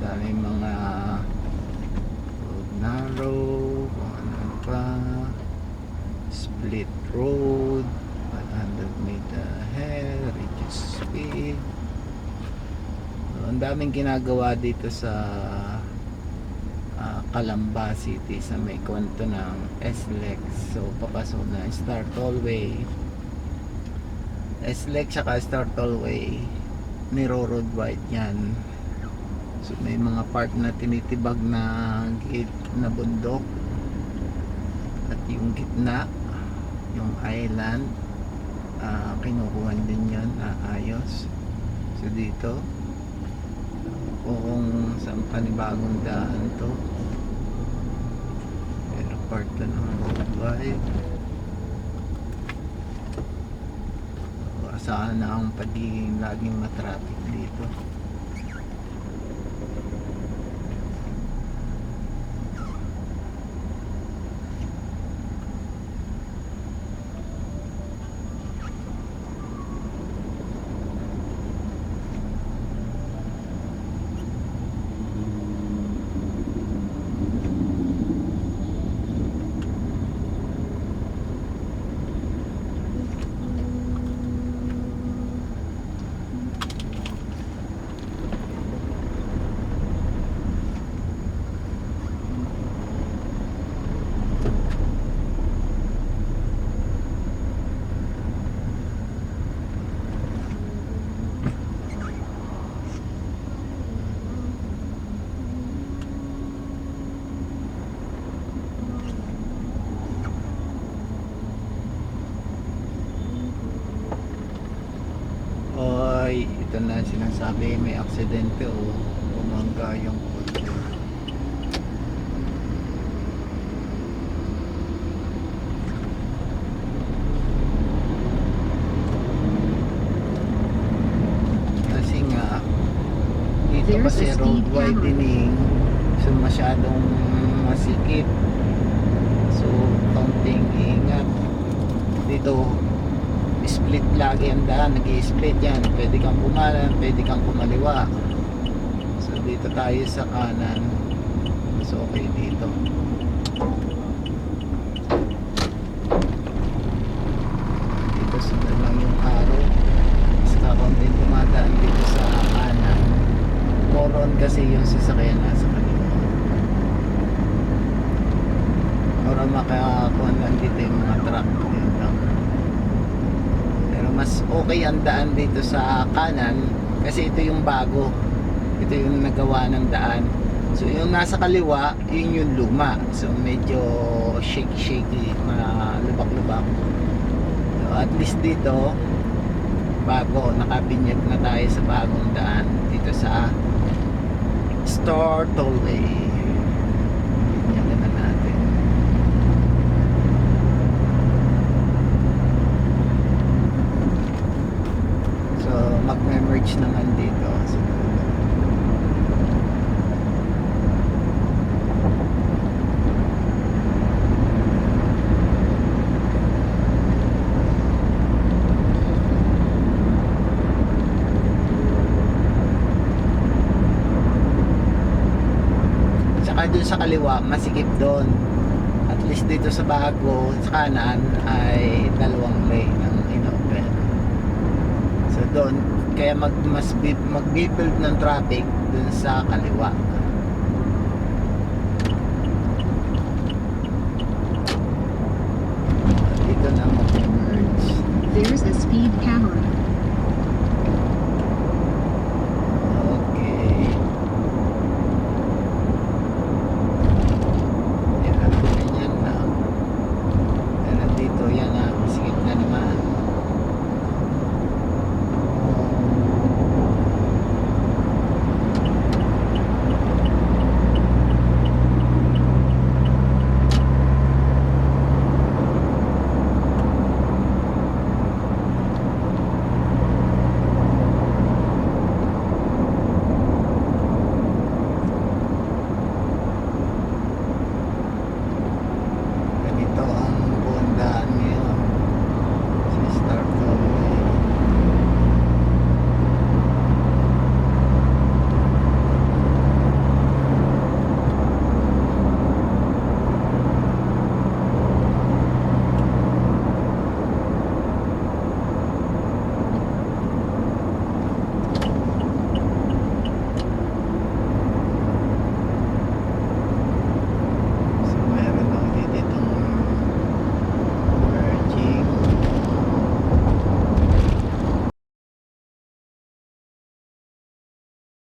dami mga road narrow, kung ano pa, split road, 100 meter ahead, reduce speed. So, ang daming ginagawa dito sa Calamba City sa may kanto ng SLEX. So papasok na Star Tollway, SLEX saka Star Tollway, niro-road wide yan. So may mga part na tinitibag na gate na bundok, at yung gitna, yung island, kinukuhan din yan, ayos. So dito kung saan panibagong daan to, pero part na ng road wide. So, asahan na ang pagiging laging matraffic dito. Oy, ito na sinasabi, may aksidente o bumangga yung kotse. Kasi nga dito kasi road widening, so masyadong masikip, so kaunting ingat dito. Split lagi ang daan, nag-i-split yan, pwede kang pumalan, pwede kang kumaliwa. So dito tayo sa kanan, so okay dito. Dito sundan lang yung arrow, basta konting dumadaan dito sa kanan, moron kasi yung sasakyan nasa kaliwa, para makakuha lang dito yung mga truck. Yun lang. Mas okay ang daan dito sa kanan kasi ito yung bago, ito yung nagawa ng daan. So yung nasa kaliwa, yun yung luma, so medyo shaky, malubak-lubak. So at least dito bago, nakabinyag na tayo sa bagong daan dito sa Star Tollway. Binyagan na natin. Mag-merge naman dito. So, saka dun sa kaliwa, masikip doon. At least dito sa bago, sa kanan ay dalawang lane ang inopen. So doon, kaya mag-build ng traffic dun sa kaliwa. Dito na mag-merge. There's a speed camera.